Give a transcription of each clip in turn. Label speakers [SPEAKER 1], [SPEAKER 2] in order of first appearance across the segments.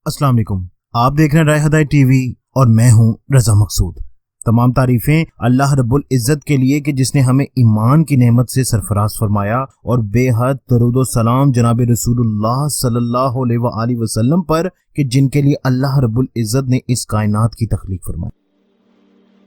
[SPEAKER 1] अस्सलाम वालेकुम। आप देख रहे हैं राय हदायत टीवी और मैं हूं रजा मकसूद। तमाम तारीफें अल्लाह रब्बुल इज़्ज़त के लिए कि जिसने हमें ईमान की नेमत से सरफराज फरमाया और बेहद दरूद व सलाम जनाब रसूलुल्लाह सल्लल्लाहु अलैहि वसल्लम पर कि जिनके लिए अल्लाह रब्बुल इज़्ज़त ने इस कायनात की तख्लीक फरमाई।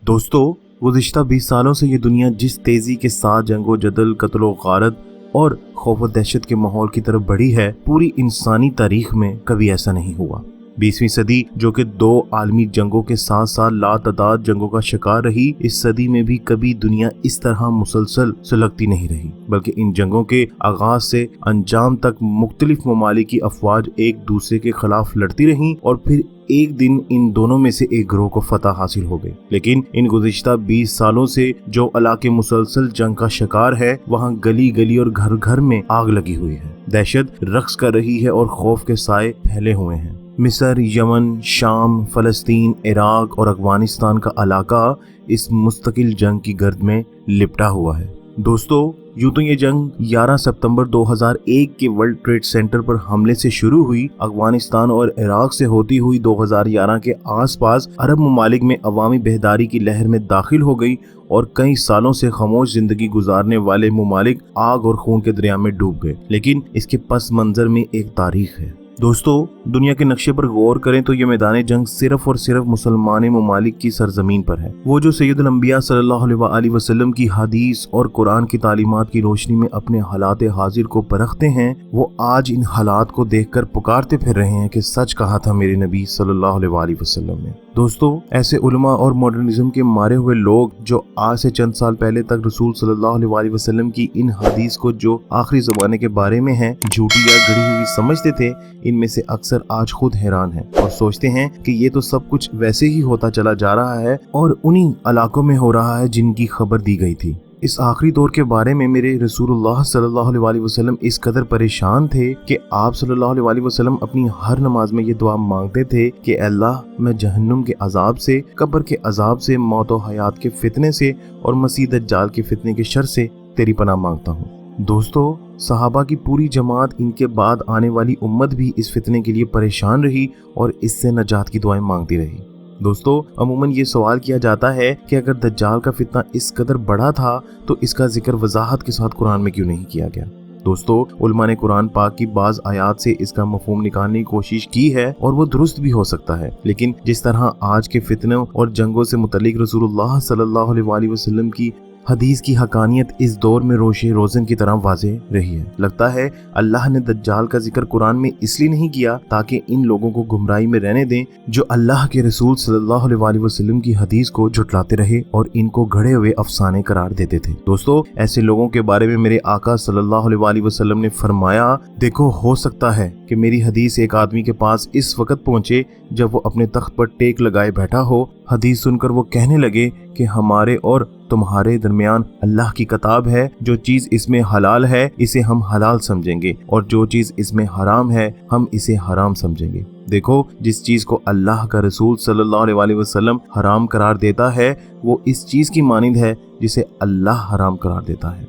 [SPEAKER 2] दोस्तों, गुज़िश्ता 20 सालों से ये दुनिया जिस तेज़ी के साथ जंगो जदल, कत्लो गारत और खौफ व दहशत के माहौल की तरफ बढ़ी है, पूरी इंसानी तारीख में कभी ऐसा नहीं हुआ। 20वीं सदी जो कि 2 आलमी जंगों के साथ साथ लातदाद जंगों का शिकार रही, इस सदी में भी कभी दुनिया इस तरह मुसलसल सुलगती नहीं रही, बल्कि इन जंगों के आगाज से अंजाम तक मुख्तलिफ ममालिक की अफवाज एक दूसरे के खिलाफ लड़ती रहीं और फिर एक दिन इन दोनों में से एक ग्रोह को फतह हासिल हो गई। लेकिन इन गुज़िश्ता 20 सालों से जो इलाके मुसलसल जंग का शिकार है, वहाँ गली गली और घर घर में आग लगी हुई है, दहशत रक्स कर रही है और खौफ के साए फैले हुए हैं। मिस्र, यमन, शाम, फलस्तीन, इराक और अफगानिस्तान का इलाका इस मुस्तकिल जंग की गर्द में लिपटा हुआ है। दोस्तों, यूं तो ये जंग 11 सितंबर 2001 के वर्ल्ड ट्रेड सेंटर पर हमले से शुरू हुई, अफगानिस्तान और इराक से होती हुई 2011 के आसपास अरब ममालिक में अवामी बेहदारी की लहर में दाखिल हो गई और कई सालों से खामोश जिंदगी गुजारने वाले ममालिक आग और खून के दरिया में डूब गए। लेकिन इसके पस मंजर में एक तारीख है। दोस्तों, दुनिया के नक्शे पर गौर करें तो ये मैदान जंग सिर्फ और सिर्फ मुसलमान ममालिक की सरजमीन पर है। वो जो सैयदुल अंबिया सल्लल्लाहु अलैहि वसल्लम की हदीस और कुरान की तालीमात की रोशनी में अपने हालात हाजिर को परखते हैं, वो आज इन हालात को देखकर पुकारते फिर रहे हैं कि सच कहा था मेरे नबी सल्लल्लाहु अलैहि वसल्लम ने। दोस्तों, ऐसे उलमा और मॉडर्निज्म के मारे हुए लोग जो आज से चंद साल पहले तक रसूल सल्लल्लाहु अलैहि वसल्लम की इन हदीस को जो आखिरी ज़माने के बारे में है झूठी या गढ़ी हुई समझते थे, इनमें से अक्सर आज खुद हैरान हैं और सोचते हैं कि ये तो सब कुछ वैसे ही होता चला जा रहा है और उन्हीं इलाकों में हो रहा है जिनकी खबर दी गई थी। इस आखिरी दौर के बारे में मेरे रसूलुल्लाह सल्लल्लाहु अलैहि वसल्लम इस कदर परेशान थे कि आप सल्लल्लाहु अलैहि वसल्लम अपनी हर नमाज में ये दुआ मांगते थे कि अल्लाह, मैं जहन्नुम के अजाब से, कब्र के अजाब से, मौत और हयात के फितने से और मसीह दज्जाल के फितने के शर से तेरी पनाह मांगता हूँ। दोस्तों, सहाबा की पूरी जमात, इनके बाद आने वाली उम्मत भी इस फितने के लिए परेशान रही और इससे नजात की दुआएं मांगती रही। दोस्तों, अमूमन ये सवाल किया जाता है कि अगर दज्जाल का फितना इस कदर बड़ा था तो इसका जिक्र वजाहत के साथ कुरान में क्यों नहीं किया गया। दोस्तों, उलमा ने कुरान पाक की बाज आयात से इसका मफहूम निकालने की कोशिश की है और वो दुरुस्त भी हो सकता है, लेकिन जिस तरह आज के फितनों और जंगों से मुतल्लिक रसूलुल्लाह सल्लल्लाहु अलैहि वसल्लम की हदीस की हकानियत इस दौर में रोशे रोज़न की तरह वाज़ेह रही है। लगता है अल्लाह ने दज्जाल का जिक्र कुरान में इसलिए नहीं किया ताकि इन लोगों को गुमराही में रहने दें जो अल्लाह के रसूल सल्लल्लाहु अलैहि वसल्लम की हदीस को झुटलाते रहे और इनको घड़े हुए अफसाने करार देते थे। दोस्तों, ऐसे लोगों के बारे में मेरे आका सल्लल्लाहु अलैहि वसल्लम ने फरमाया, देखो, हो सकता है कि मेरी हदीस एक आदमी के पास इस वक्त पहुंचे जब वो अपने तख्त पर टेक लगाए बैठा हो। हदीस सुनकर वो कहने लगे कि हमारे और तुम्हारे दरमियान अल्लाह की किताब है, जो चीज़ इसमें हलाल है इसे हम हलाल समझेंगे और जो चीज़ इसमें हराम है हम इसे हराम समझेंगे। देखो, जिस चीज़ को अल्लाह का रसूल सल्लल्लाहु अलैहि वसल्लम हराम करार देता है वो इस चीज़ की मानिंद है जिसे अल्लाह हराम करार देता है।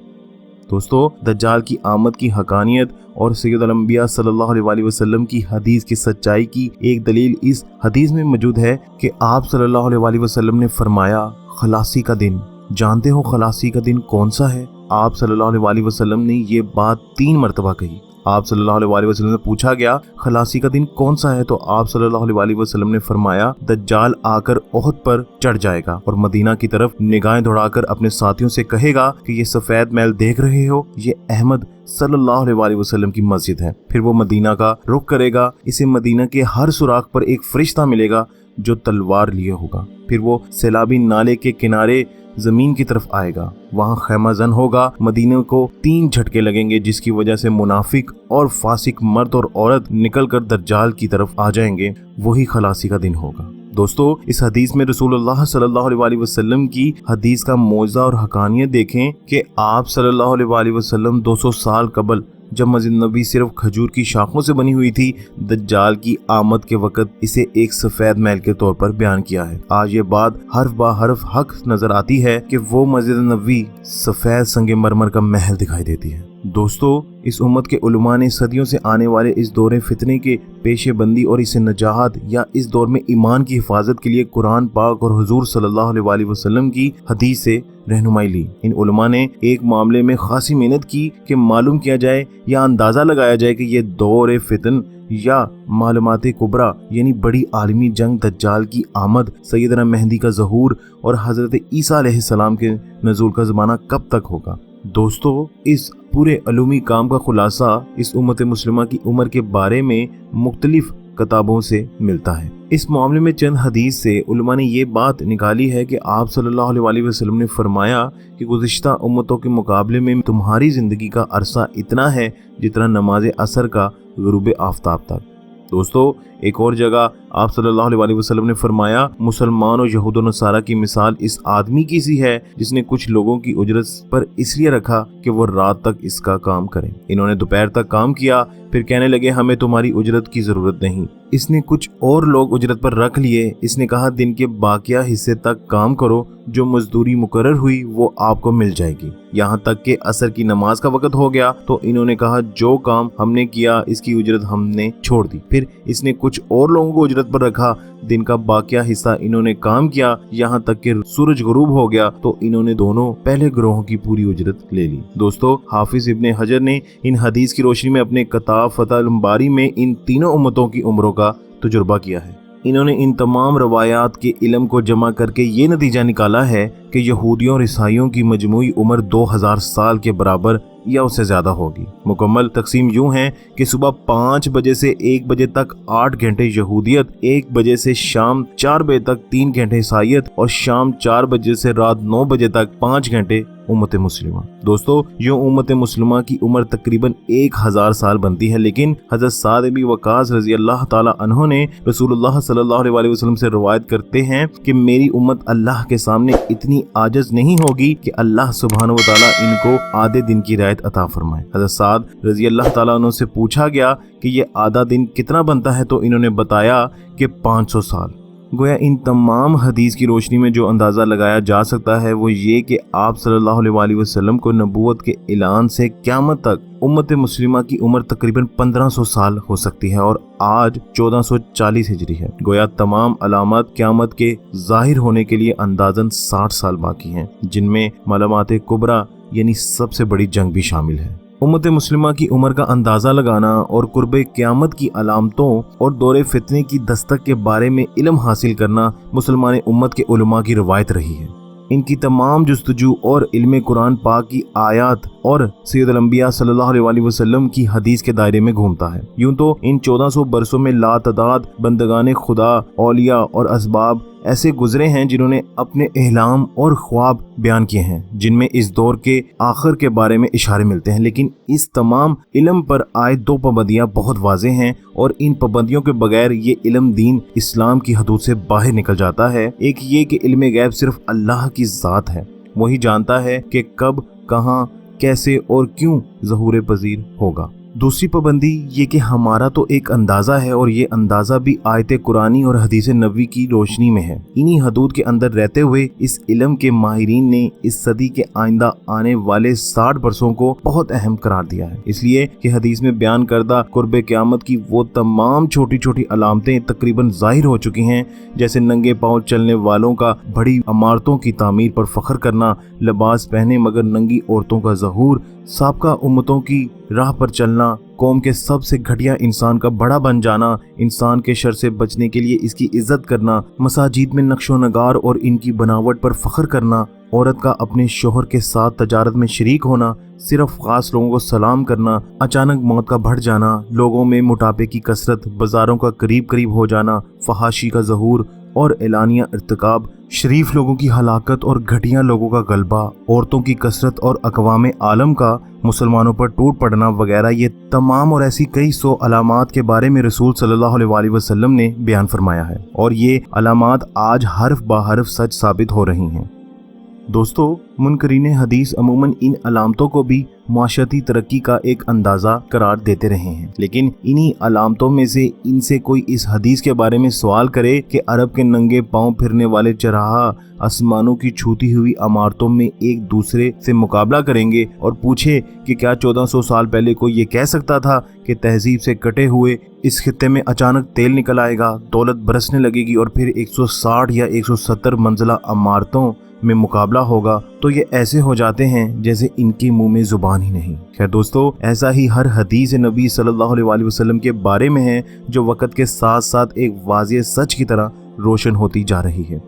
[SPEAKER 2] दोस्तों, दज्जाल की आमद की हकानियत और सैयदुल अंबिया सल्लल्लाहु अलैहि वसल्लम की हदीस की सच्चाई की एक दलील इस हदीस में मौजूद है कि आप सल्लल्लाहु अलैहि वसल्लम ने फरमाया, खलासी का दिन। जानते हो खलासी का दिन कौन सा है? आप सल्लल्लाहु अलैहि वसल्लम ने ये बात 3 मरतबा कही। आप सल्लल्लाहु अलैहि वसल्लम से पूछा गया, खलासी का दिन कौन सा है? तो आप सल्लल्लाहु अलैहि वसल्लम ने फरमाया, दज्जाल आकर ओहद पर चढ़ जाएगा और मदीना की तरफ निगाहें दौड़ाकर अपने साथियों से कहेगा कि ये सफेद महल देख रहे हो, ये अहमद सल्लल्लाहु अलैहि वसल्लम की मस्जिद है। फिर वो मदीना का रुख करेगा, इसे मदीना के हर सुराख पर एक फरिश्ता मिलेगा जो तलवार लिए होगा। फिर वो सैलाबी नाले के किनारे जमीन की तरफ आएगा, वहाँ खैमा जन होगा। मदीने को 3 झटके लगेंगे जिसकी वजह से मुनाफिक और फासिक मर्द और औरत निकलकर दज्जाल की तरफ आ जाएंगे। वही खलासी का दिन होगा। दोस्तों, इस हदीस में रसूलुल्लाह सल्लल्लाहु अलैहि वसल्लम की हदीस का मौज़ा और हकानियत देखें कि आप सल्लल्लाहु अलैहि वसल्लम 200 साल कबल जब मस्जिद नबी सिर्फ खजूर की शाखों से बनी हुई थी, दज्जाल की आमद के वक्त इसे एक सफेद महल के तौर पर बयान किया है। आज ये बात हर्फ बा हर्फ हक नजर आती है कि वो मस्जिद नबी सफेद संगे मरमर का महल दिखाई देती है। دوستو اس امت کے علماء نے صدیوں سے آنے والے اس دور فتنے کے پیش بندی اور اسے نجات یا اس دور میں ایمان کی حفاظت کے لیے قرآن پاک اور حضور صلی اللہ علیہ وسلم کی حدیث سے رہنمائی لی۔ ان علماء نے ایک معاملے میں خاصی محنت کی کہ معلوم کیا جائے یا اندازہ لگایا جائے کہ یہ دور فتن یا معلومات کبریٰ یعنی بڑی عالمی جنگ، دجال کی آمد، سیدنا مہدی کا ظہور اور حضرت عیسیٰ علیہ السلام کے نزول کا زمانہ کب تک ہوگا۔ دوستو اس پورے علومی کام کا خلاصہ اس امت مسلمہ کی عمر کے بارے میں مختلف کتابوں سے ملتا ہے۔ اس معاملے میں چند حدیث سے علماء نے یہ بات نکالی ہے کہ آپ صلی اللہ علیہ وسلم نے فرمایا کہ گزشتہ امتوں کے مقابلے میں تمہاری زندگی کا عرصہ اتنا ہے جتنا نماز عصر کا غروب آفتاب تک۔ دوستو ایک اور جگہ آپ صلی اللہ علیہ وسلم نے فرمایا مسلمان اور یہود و نصارہ کی مثال اس آدمی کی سی ہے جس نے کچھ لوگوں کی اجرت پر اس لیے رکھا کہ وہ رات تک اس کا کام کریں۔ انہوں نے دوپہر تک کام کیا، پھر کہنے لگے ہمیں تمہاری اجرت کی ضرورت نہیں۔ اس نے کچھ اور لوگ اجرت پر رکھ لیے۔ اس نے کہا دن کے باقیہ حصے تک کام کرو، جو مزدوری مقرر ہوئی وہ آپ کو مل جائے گی۔ یہاں تک کہ عصر کی نماز کا وقت ہو گیا تو انہوں نے کہا جو کام ہم نے کیا اس کی اجرت ہم نے چھوڑ دی۔ پھر اس نے کچھ اور لوگوں کو اجرت پر رکھا، دن کا باقیہ حصہ انہوں نے کام کیا، یہاں تک کہ سورج غروب ہو گیا تو انہوں نے دونوں پہلے گروہوں کی پوری اجرت لے لی۔ دوستو حافظ ابن حجر نے ان حدیث کی روشنی میں اپنے کتاب فتح الباری میں ان تینوں امتوں کی عمروں کا تجربہ کیا ہے۔ انہوں نے ان تمام روایات کے علم کو جمع کر کے یہ نتیجہ نکالا ہے کہ یہودیوں اور عیسائیوں کی مجموعی عمر 2000 سال کے برابر یا اس سے زیادہ ہوگی۔ مکمل تقسیم یوں ہے کہ صبح 5 بجے سے 1 بجے تک 8 گھنٹے یہودیت، 1 بجے سے شام 4 بجے تک 3 گھنٹے عیسائیت اور شام 4 بجے سے رات 9 بجے تک 5 گھنٹے امت مسلمہ۔ دوستو یوں امت مسلمہ کی عمر تقریباً 1000 سال بنتی ہے، لیکن حضرت سعد بن وقاص رضی اللہ تعالی عنہ نے رسول اللہ صلی اللہ علیہ وسلم سے روایت کرتے ہیں کہ میری امت اللہ کے سامنے اتنی عاجز نہیں ہوگی کہ اللہ سبحانہ و تعالی ان کو آدھے دن کی رعایت عطا فرمائے۔ حضرت سعد رضی اللہ تعالیٰ عنہ سے پوچھا گیا کہ یہ آدھا دن کتنا بنتا ہے تو انہوں نے بتایا کہ 500 سال۔ گویا ان تمام حدیث کی روشنی میں جو اندازہ لگایا جا سکتا ہے وہ یہ کہ آپ صلی اللہ علیہ وسلم کو نبوت کے اعلان سے قیامت تک امت مسلمہ کی عمر تقریباً 1500 سال ہو سکتی ہے اور آج 1440 ہجری ہے۔ گویا تمام علامات قیامت کے ظاہر ہونے کے لیے اندازاً 60 سال باقی ہیں، جن میں معلومات کبریٰ یعنی سب سے بڑی جنگ بھی شامل ہے۔ امت مسلمہ کی عمر کا اندازہ لگانا اور قرب قیامت کی علامتوں اور دور فتنے کی دستک کے بارے میں علم حاصل کرنا مسلمان امت کے علماء کی روایت رہی ہے۔ ان کی تمام جستجو اور علم قرآن پاک کی آیات اور سید الانبیاء صلی اللہ علیہ وسلم کی حدیث کے دائرے میں گھومتا ہے۔ یوں تو ان 1400 برسوں میں لاتعداد بندگان خدا، اولیاء اور اسباب ایسے گزرے ہیں جنہوں نے اپنے احلام اور خواب بیان کیے ہیں، جن میں اس دور کے آخر کے بارے میں اشارے ملتے ہیں، لیکن اس تمام علم پر عائد 2 پابندیاں بہت واضح ہیں اور ان پابندیوں کے بغیر یہ علم دین اسلام کی حدود سے باہر نکل جاتا ہے۔ ایک یہ کہ علم غیب صرف اللہ کی ذات ہے، وہی جانتا ہے کہ کب، کہاں، کیسے اور کیوں ظہور پذیر ہوگا۔ دوسری پابندی یہ کہ ہمارا تو ایک اندازہ ہے اور یہ اندازہ بھی آیت قرآنی اور حدیث نبوی کی روشنی میں ہے۔ انہی حدود کے اندر رہتے ہوئے اس علم کے ماہرین نے اس صدی کے آئندہ آنے والے 60 برسوں کو بہت اہم قرار دیا ہے، اس لیے کہ حدیث میں بیان کردہ قرب قیامت کی وہ تمام چھوٹی چھوٹی علامتیں تقریباً ظاہر ہو چکی ہیں، جیسے ننگے پاؤں چلنے والوں کا بڑی عمارتوں کی تعمیر پر فخر کرنا، لباس پہنے مگر ننگی عورتوں کا ظہور، سابقہ امتوں کی راہ پر چلنا، قوم کے سب سے گھٹیا انسان کا بڑا بن جانا، انسان کے شر سے بچنے کے لیے اس کی عزت کرنا، مساجد میں نقش و نگار اور ان کی بناوٹ پر فخر کرنا، عورت کا اپنے شوہر کے ساتھ تجارت میں شریک ہونا، صرف خاص لوگوں کو سلام کرنا، اچانک موت کا بڑھ جانا، لوگوں میں موٹاپے کی کثرت، بازاروں کا قریب قریب ہو جانا، فحاشی کا ظہور اور اعلانیہ ارتکاب، شریف لوگوں کی ہلاکت اور گھٹیا لوگوں کا غلبہ، عورتوں کی کثرت اور اقوام عالم کا مسلمانوں پر ٹوٹ پڑنا وغیرہ، یہ تمام اور ایسی کئی 100 علامات کے بارے میں رسول صلی اللہ علیہ وسلم نے بیان فرمایا ہے، اور یہ علامات آج حرف بہ حرف سچ ثابت ہو رہی ہیں۔ دوستو منکرین حدیث عموماً ان علامتوں کو بھی माशरती तरक्की का एक अंदाजा करार देते रहे हैं। लेकिन इन्हीं अलामतों में से इनसे कोई इस हदीस के बारे में सवाल करे कि अरब के नंगे पांव फिरने वाले चरहा आसमानों की छूती हुई इमारतों में एक दूसरे से मुकाबला करेंगे और पूछे कि क्या 1400 साल पहले कोई ये कह सकता था कि तहजीब से कटे हुए इस खित्ते में अचानक तेल निकल आएगा, दौलत बरसने लगेगी और फिर 160 या 170 मंजिला इमारतों में मुकाबला होगा। तो ये ऐसे हो जाते हैं जैसे इनके मुंह में जुबान ही नहीं। खैर दोस्तों, ऐसा ही हर हदीस नबी सल्लल्लाहु अलैहि वसल्लम के बारे में है जो वक़्त के साथ साथ एक वाज़ेह सच की तरह रोशन होती जा रही है।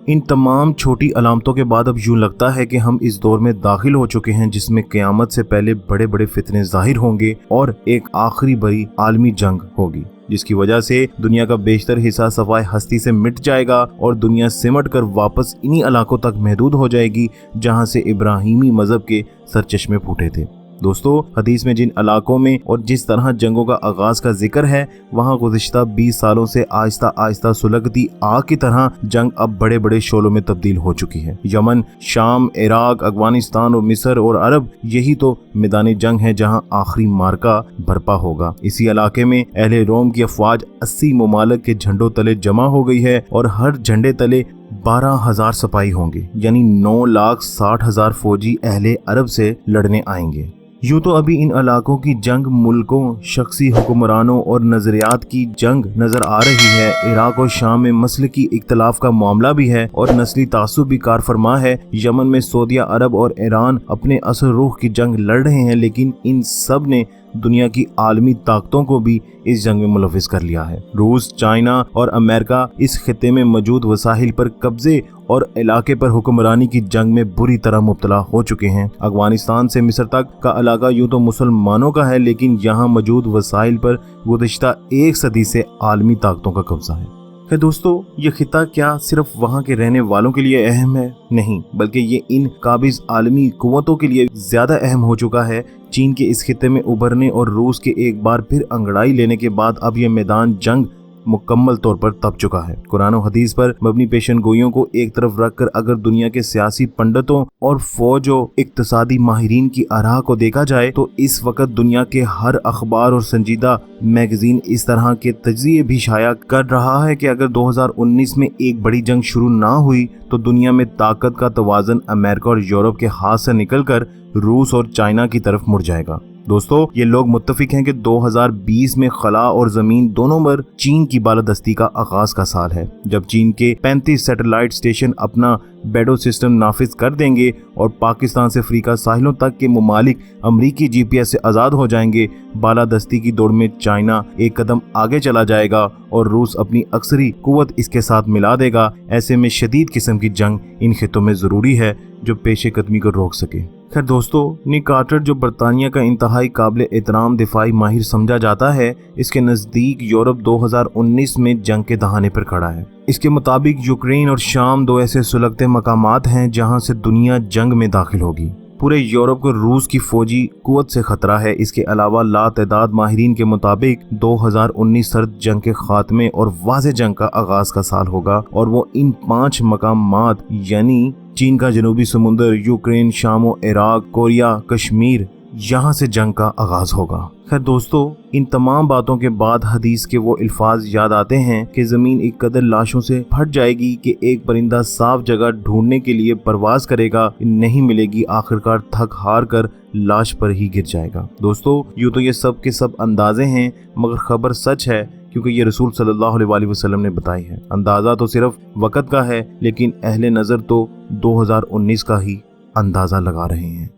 [SPEAKER 2] इन तमाम छोटी अलामतों के बाद अब यूं लगता है कि हम इस दौर में दाखिल हो चुके हैं जिसमें क़यामत से पहले बड़े बड़े फितने ज़ाहिर होंगे और एक आखिरी बड़ी आलमी जंग होगी, जिसकी वजह से दुनिया का बेशतर हिस्सा सफाए हस्ती से मिट जाएगा और दुनिया सिमट कर वापस इन्हीं इलाकों तक महदूद हो जाएगी जहां से इब्राहिमी मजहब के सरचश्मे फूटे थे। दोस्तों, हदीस में जिन इलाकों में और जिस तरह जंगों का आगाज का जिक्र है, वहां गुज़िश्ता 20 सालों से आहिस्ता आहिस्ता सुलगती आग की तरह जंग अब बड़े बड़े शोलों में तब्दील हो चुकी है। यमन, शाम, इराक, अफगानिस्तान और मिस्र और अरब, यही तो मैदान जंग है जहां आखिरी मार्का बर्पा होगा। इसी इलाके में अहले रोम की अफवाज 80 ममालिक के झंडों तले जमा हो गई है और हर झंडे तले 12,000 सिपाही होंगे, यानी 9,60,000 फौजी अहले अरब से लड़ने आएंगे। यूं तो अभी इन इलाकों की जंग मुल्कों, शख्सी हुक्मरानों और नजरियात की जंग नजर आ रही है। इराक और शाम में मसलकी इख्तलाफ का मामला भी है और नस्ली तासुब भी कार फरमा है। यमन में सऊदी अरब और ईरान अपने असल रुख की जंग लड़ रहे हैं, लेकिन इन सब ने दुनिया की आलमी ताकतों को भी इस जंग में मुलविस कर लिया है। रूस, चाइना और अमेरिका इस खित्ते में मौजूद वसाइल पर कब्जे और इलाके पर हुक्मरानी की जंग में बुरी तरह मुब्तला हो चुके हैं। अफगानिस्तान से मिस्र तक का इलाका यूं तो मुसलमानों का है, लेकिन यहाँ मौजूद वसाइल पर गुज़िश्ता 1 सदी से आलमी ताकतों का कब्जा है। खैर दोस्तों, ये खिता क्या सिर्फ वहाँ के रहने वालों के लिए अहम है? नहीं, बल्कि ये इन काबिज आलमी कुव्वतों के लिए ज्यादा अहम हो चुका है। चीन के इस खिते में उभरने और रूस के एक बार फिर अंगड़ाई लेने के बाद अब ये मैदान जंग मुकम्मल तौर पर तप चुका है। कुरान और हदीस पर मबनी पेशन गोइयों को एक तरफ रखकर अगर दुनिया के सियासी पंडितों और फौज और इक्तसादी माहिरीन की आराह को देखा जाए तो इस वक्त दुनिया के हर अखबार और संजीदा मैगजीन इस तरह के तज्जिए भी शाया कर रहा है कि अगर 2019 में एक बड़ी जंग शुरू ना हुई तो दुनिया में ताकत का तवाज़न अमेरिका और यूरोप के हाथ से निकलकर रूस और चाइना की तरफ मुड़ जाएगा। दोस्तों, ये लोग मुत्तफिक हैं कि 2020 में खला और जमीन दोनों पर चीन की बालादस्ती का आगाज का साल है, जब चीन के 35 सैटेलाइट स्टेशन अपना बेडो सिस्टम नाफिज कर देंगे और पाकिस्तान से अफ्रीका साहिलों तक के ममालिक अमरीकी GPS से आज़ाद हो जाएंगे। बालादस्ती की दौड़ में चाइना एक कदम आगे चला जाएगा और रूस अपनी अक्सरी कुव्वत इसके साथ मिला देगा। ऐसे में शदीद किस्म की जंग इन खितों में ज़रूरी है जो पेशे कदमी को रोक सके। खैर दोस्तों, निक कार्टर जो बरतानिया का इंतहाई काबिल एहतराम दिफाई माहिर समझा जाता है, इसके नज़दीक यूरोप 2019 में जंग के दहाने पर खड़ा है। इसके मुताबिक यूक्रेन और शाम 2 ऐसे सुलगते मकामात हैं जहां से दुनिया जंग में दाखिल होगी। पूरे यूरोप को रूस की फौजी कुव्वत से खतरा है। इसके अलावा लातदाद माहिरीन के मुताबिक 2019 सर्द जंग के खात्मे और वाज़े जंग का आगाज का साल होगा और वो इन 5 मकामात यानी चीन का जनूबी समुंदर, यूक्रेन, शाम, इराक, कोरिया, कश्मीर, यहाँ से जंग का आगाज होगा। खैर दोस्तों, इन तमाम बातों के बाद हदीस के वो अल्फाज याद आते हैं कि ज़मीन एक कदर लाशों से फट जाएगी कि एक परिंदा साफ जगह ढूंढने के लिए परवाज करेगा, नहीं मिलेगी, आखिरकार थक हार कर लाश पर ही गिर जाएगा। दोस्तों, यूँ तो ये सब के सब अंदाजे हैं, मगर खबर सच है क्योंकि ये रसूल सल्लल्लाहु अलैहि वसल्लम ने बताई है। अंदाज़ा तो सिर्फ वक़्त का है, लेकिन अहले नज़र तो 2019 का ही अंदाज़ा लगा रहे हैं।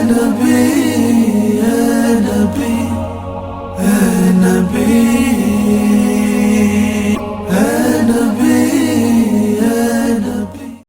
[SPEAKER 2] नबी, नबी, नबी।